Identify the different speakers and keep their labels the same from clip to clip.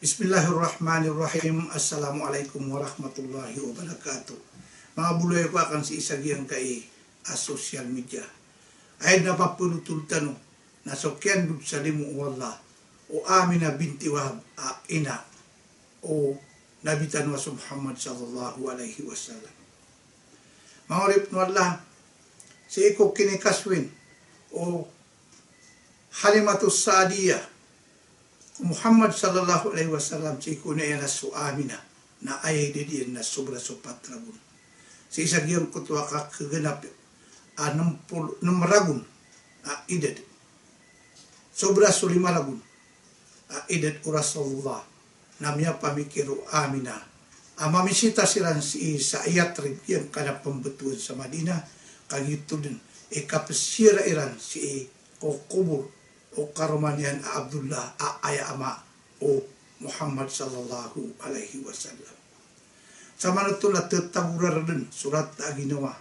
Speaker 1: Bismillahirrahmanirrahim. Assalamualaikum warahmatullahi wabarakatuh. Mga buloy ko akan si isagyang kay social media. Ay napapulutul tanong na sokyan dud sa limu wallah o Amina binti Wahab ina o nabitan wa Muhammad sallallahu alaihi wasallam. Mga rip wallah si iko kinikaswin o Halimatus Saadiyah Muhammad sallallahu alaihi wasallam si kuna yana su Amina na ayay didiyan na sobra so patragun. Si isagyang kutwa ka kaganap numragun idad. Sobra so limalagun idad o Rasulullah na miya pamikiru Amina. Mamisita silang si sa Yatrib yang kana pembetuan sa Madinah kagito din ikapsira iran si kubur o karomanian Abdullah aya ama o Muhammad sallallahu alaihi wasallam. Sa manutula tetagurar din surat na ginawa.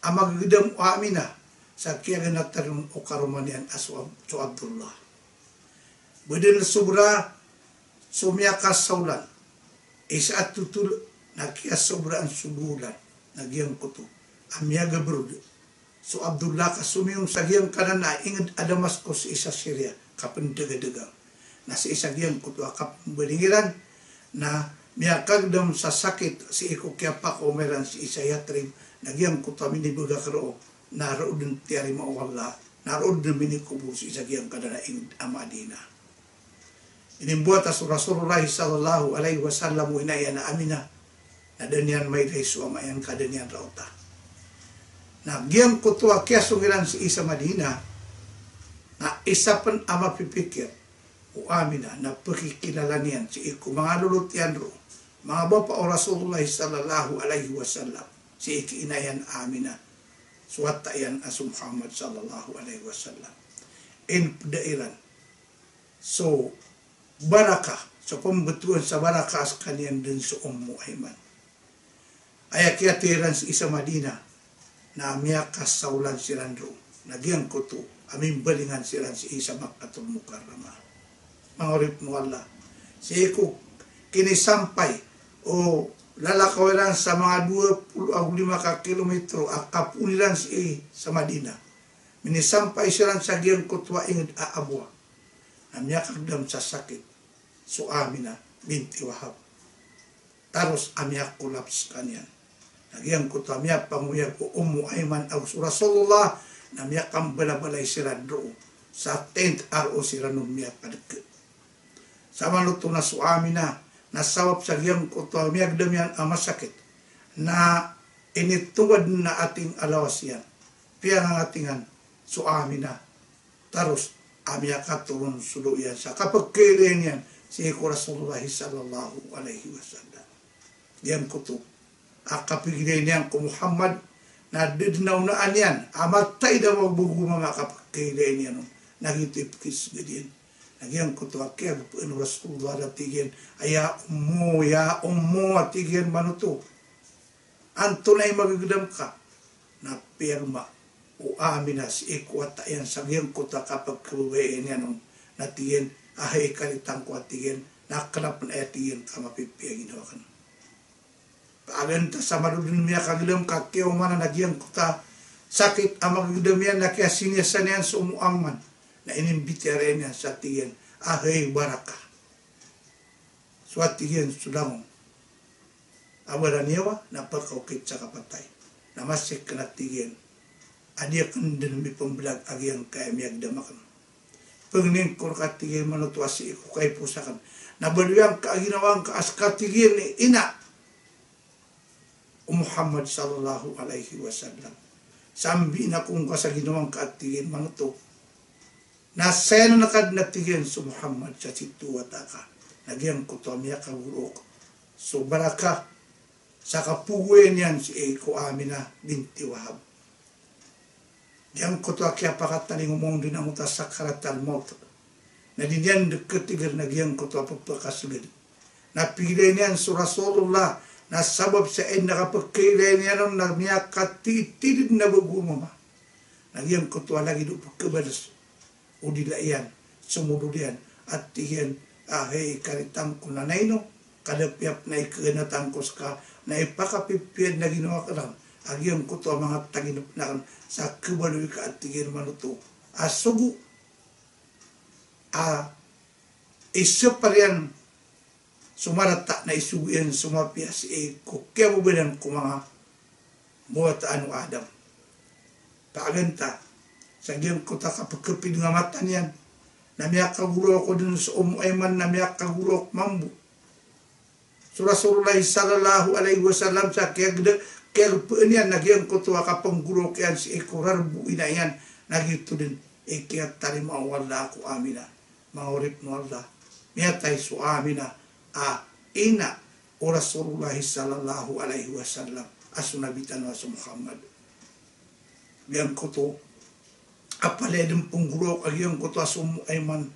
Speaker 1: Amagidam o Amina sa kiyagan natarong o karomanian aso Abdullah. Badin sobra sumiyakas saulan. Isa at tutul nakiyas sobra ang subulan. Nagyang kuto. Amyaga berud. So Abdullah kasumiyong sagyang kanan na ingad adamas ko sa isa Syria kapandega-dega. Na sa isagyang kutwa kapambalingiran na miyakagdam sa sakit si iko kiapak o meran si isa Yatrib nagyang kutwa minibuga karo naroon din tiyari maawala naroon din minikubo si isagyang kanan na ingad amadina. Inimbuat as Rasulullah sallallahu alaihi wasallam mo inaya na Amina na danyan may reso amayan kadanyan rauta. Na giyang kutwa kaya sungiran si isa Madina na isa pan ama pipikir o Amina na pakikinalanian si iku mga lulutyan ro mga bapa o Rasulullah sallallahu alaihi wasallam si iki inayan Amina suwat tayan as Muhammad sallallahu alaihi wasallam in dairan so baraka so pembetuan sa baraka as kanian din sa Ummu Aiman ay kiatiran si isa Madina na miyakas saulan silan ro nagyang kuto aming balingan silan si isa Makkatul Mukarramah. Mga rip mo Allah si iko kinisampay o lalakawiran sa mga 25 ka kilometro akapuliran si sa Madina minisampay silan sa giyang kutwa ingid aabwa na miyakagdam sa sakit so Amina binti Wahab taros amyak kulaps kanyan nagyang kutwa miya panguyag o Ummu Aiman ang Rasulullah na miya kang balabalay sila doon sa tent aro sila nung miya padagkat. Sa maluto na su Amina nasawap sa giyang kutwa miya gdamian ang masakit na inituwad na ating alawas yan. Piya nga atingan su Amina taros amya katurun sulo yan sa kapag kailan yan si Rasulullah sallallahu alaihi wasallam. Diyan kuto akapigilay niyan ko Muhammad na didnaw na anyan amatay daw magbugo mga kapagkailay niyan nagitipkis ganyan nagyang kutuwa kaya ano Rasulullah natigyan aya ummo atigyan manuto anto na magagdam ka na pirma o Amina si ikwata yan sagyang kutuwa kapagkawain yan natigyan ahay kalitang ko atigyan nakalap na atigyan ka mapipiyagin hawakan aganta sa marudin miya kagdam kakyaw man na nagyang kuta sakit ang magagdam yan na kaya sinyasan yan sa umuangman na inimbitirin yan sa tiyan ahay baraka so at tiyan sulamong awalan niyawa na pagkaukit sa kapatay na masik na tiyan adiya kan din may pambilag agyang kaya miyagdamakan pagning kurkat tiyan manutuwa si iku kay pusakan nabaluyang kaaginawang kaaskat tiyan ni ina Muhammad sallallahu alaihi wasallam. Sambi na kung sa ginawang kaatigin manuto. Naseno na kad natigin sa Muhammad sa situwata ka. Nagyang kuto miya kagurok. So baraka sa kapuguin yan si Eko Amina binti Wahab. Diyan kuto kaya pakataling umong din ang utas sa karatal mot. Na dinyan deketigar nagyang kuto pagpakasugid. Napilay niyan sa Rasulullah na sabab sa nakapagkailay niya nung nagmiyakatitid na bagumama. Nagyang kutwa lagi doon pagkabalas o dilayan, sumudulian at tiyan ahei karitang kunanaino kada piap na ikenatangkos ka na ipakapipian na ginawa ka lang agyang kuto mga taginup na sa kubaluy ka at tigin manuto asugu iso pa riyan sumarata na isuguin sumapias kukyabubinan ko mga buhat anu Adam paaganta sa giyang kuta kapagkapid nga mata niyan namiyak kaguro ako dun sa Ayman namiyak kaguro mambu so Rasulullah sallallahu alaihi wasallam sa kagpaan yan nagyang kutuwa kapangguro kayan si ikurar buina yan nagyuto din ikiyat tarima wala ako amina maurip mo Allah miyatay so amina ina o Rasulullah sallallahu alaihi wasallam asunabitan wa sa Muhammad yang kutu apaledem punggurok agyang kutu asum Ayman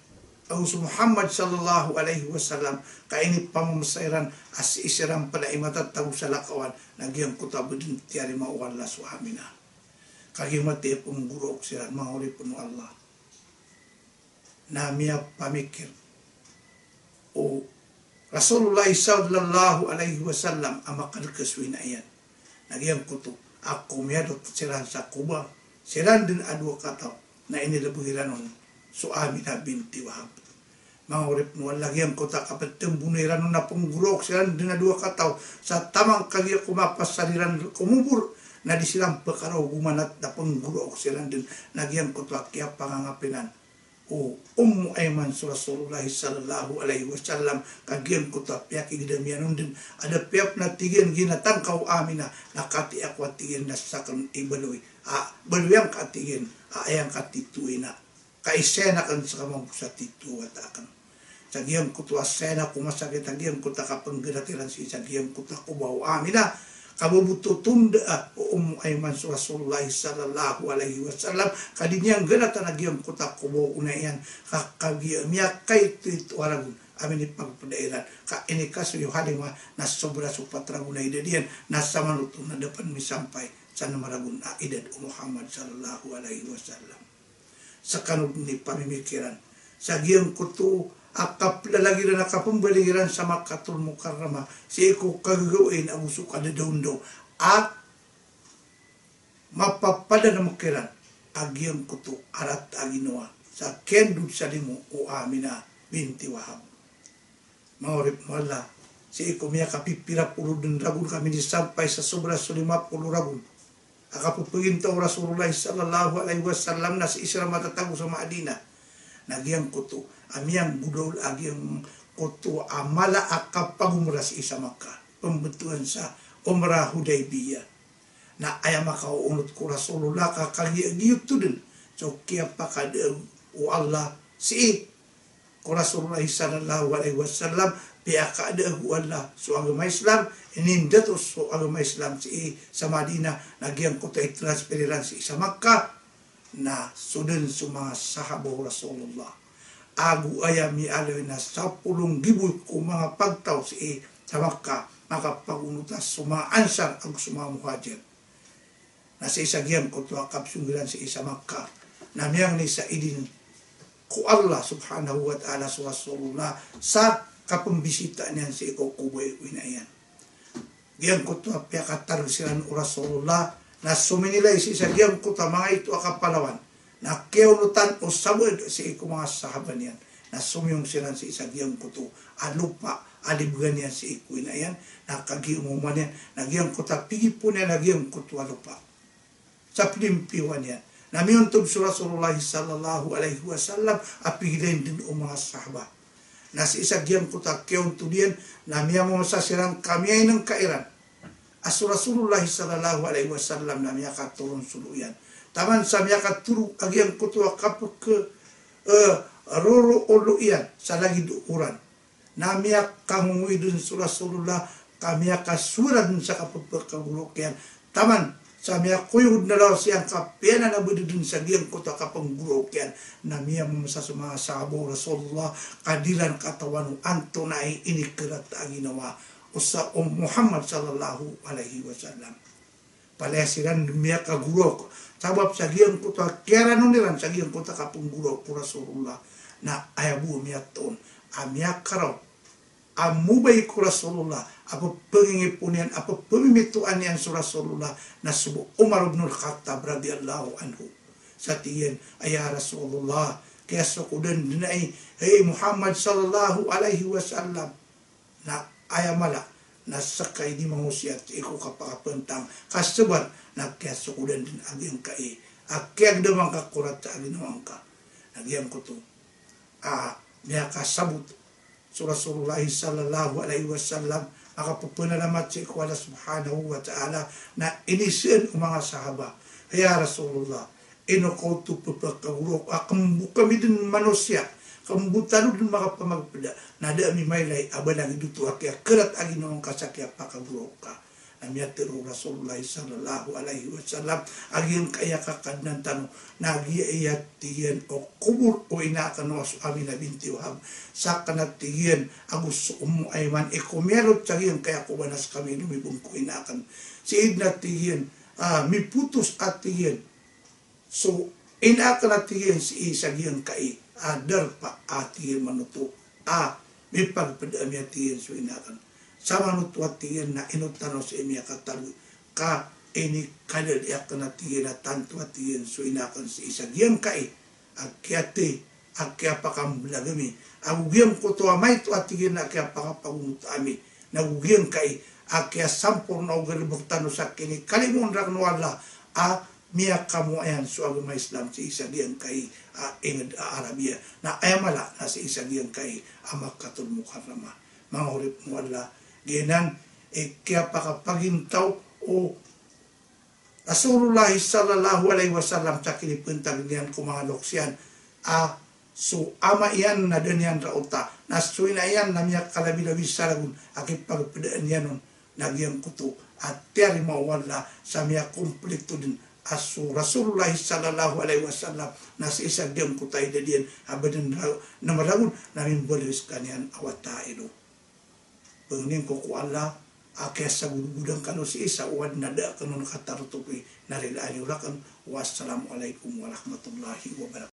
Speaker 1: au sa Muhammad sallallahu alaihi wasallam kaini pamamasairan as isiram pada imata tahu sa lakawan nagyang kutu abudin tiari mawala suhamina kagimati punggurok siran mahuli puno Allah namia pamikir o Rasulullah sallallahu alaihi wasallam amakal kaswina ayan nagyang kutu ako miyadot siran sa Kuba siran din adwa kataw na inilabuhiranon so Aminah binti Wahab mga urip mo lagyan ko ta kapatang buniranon na punggurok siran din adwa kataw sa tamang kagya kumapas saliran kumubur na di silang pekaraw gumanat na punggurok siran din nagyan ko ta kaya pangangapinan o Ayman sa Rasulullah sallallahu alaihi wasallam kagyan ko ta piyak igdamianon din ada piyak na tigyan ginatangkaw Aminah nakati ako tigyan na sakan ibaluy baluyang katigyan ayang katituin na kaisena kan sa kamang sa titu at akan sagiyang ko to asena kumasakit agiyang ko ta kapanggeratiran si sagiyang ko ta kubaw Aminah kabubuto tunda Ayman sa Rasulullah sallallahu alaihi wasallam kadinyang ganatan agiyang ko ta kubaw unayan kakagiyang miyakay itu aragun amin ipagpadairan ka ini kaso yung halima na sobra sa patragunay diyan nasa manuto na dapat misampay sa namaragun edad Muhammad sallallahu alaihi wasallam sa kanod ni pamimikiran sa giyang kuto akap lalagi na nakapambaligiran sa Makkatul Mukarramah si iko kagawin ang uso kadadaundo at mapapada na makiran agiyang kuto arat aginawa sa kendud sa limo o Aminah binti Wahab maurip wala si iko miya kapipira pulo din ragun kami disampay sa sobra sa 50 ragun akapupugin to Rasulullah sallallahu alaihi wasallam na si Isra matatago sa Madina nagyang kuto amiyang budol agyang kuto amala akapagumra si isa Makkah pembetulan sa Umrah Hudaybiyah na ayam makaunot ko Rasulullah kakagiyagiyot to din so kaya pakadang o Allah si ko Rasulullah sallallahu alaihi wasallam piakadang o Allah so agama Islam inindatos so agama Islam si sa Madina nagyang kuto itransferiran si isa Makkah na sudin sa mga sahabaw Rasulullah agu ayami alay na 10,000 ko mga pagtaw si sa Makkah makapagunutas sumaansar ang sumamuhajir na sa isagyang ko to kapsungiran si isa Makkah na miyang ni sa idin ko Allah subhanahu wa ta'ala sa Rasulullah sa kapambisita niyan si ikaw kuboy winayan giyang ko to piyakatar silan o Rasulullah na suminilay si isagyang ko ta mga ito akapalawan na keunutan o sabod si ikaw mga sahaban yan na sumiyong silan si isagyang ko to alupa alibgan yan si ikaw winayan na kagiumuman yan nagyang ko ta pigipon yan nagyang ko to alupa sa pilimpiwan yan na miyuntog sa Rasulullah sallallahu alaihi wasallam apigilayin din o mga sahaba na si isagyang ko ta keunto diyan na miyang mga sasirang kami ay ng kairan as Rasulullah sallallahu alaihi wasallam na miya katulong suluyan taman sa miya katulong agyang ko to kapag roro oluyan sa lagi duuran na miya kangungoy dun sa Rasulullah kamiya kasuran sa kapagpagkagulok taman sa miya kuyod na daw siyang kapena na bududun sa giyang ko to kapagulok yan na miya mamasa sa mga sabo Rasulullah kadilan katawan anto na inikirat ang ginawa o sa Muhammad sallallahu alaihi wasallam palesiran miya kagulok sabab sa giyang ko to kera nuniran sa giyang ko to kapagulok po Rasulullah na ayabu miya ton amya karo amubay ko Rasulullah apa pengingipunian apa pemimituan yang Rasulullah na subu Umar bin Khattab radhiyallahu anhu satiyan ayah Rasulullah kaya sukudan dinai hey Muhammad sallallahu alaihi wasallam na ayamala na sakay di mahusiat iko kapakapentang kasabat na kaya sukudan din agyang kai akyag damang kakurat sa aginawang ka nagyang ko to niya kasabot so Rasulullah sallallahu alaihi wasallam makapupunalamat si ikwala subhanahu wa ta'ala na inisian ang mga sahaba kaya Rasulullah inukotu papakawurok kami din manusia kambutano din makapamagpada na dami maylay abalang iduto akya kerat aginawang kasakya pakawurok ka namiyatiro Rasulullah sallallahu alaihi wasallam aging kaya kakadnan tanong nagyayatiyan o kubur o inakan wasu amin na binti wahab sa kanatiyan agus ayman ikumerot sagiyan kaya kubanas kami lumibong ko inakan si idnatiyan miputus atiyan so inakan atiyan si isagiyan kai adar pa atiyan manuto mipagpadami atiyan so inakan sama nutuatiyan na inutano sa imya katalu ka ini kadal yak na tiyan na tanto atiyan so inakan si isagiyan kai akyate akya pakambulagami agugiyam ko to amay to atiyan na akya pakapagumutami nagugiyam kai akya sampur na ugalibagtano sa kini kalimun ragnwala miya kamu ayan so agama Islam si isagiyan kai ingad Arabia na ayamala na si isagiyan kai amakatul mukarrama mga hurip mo Allah genan kaya pakapagintaw o Rasulullah sallallahu alaihi wasallam sa kinipuntag niyan ko mga loksyan so ama iyan na danyan rauta nasuin na iyan na miyak kalabi-labi saragun akit pagpadaan yan nun nagyang kuto at tiyari mawala sa miyak kumplito din aso Rasulullah sallallahu alaihi wasallam na sa isang diyang kutay na diyan abadan na maragun namin bolis kanyan awataido pengning ko ku Allah akya sa gudang kanu si isa wad nada kanu nakatarutukoy narilaan yulakan wassalamualaikum warahmatullahi wabarakatuh.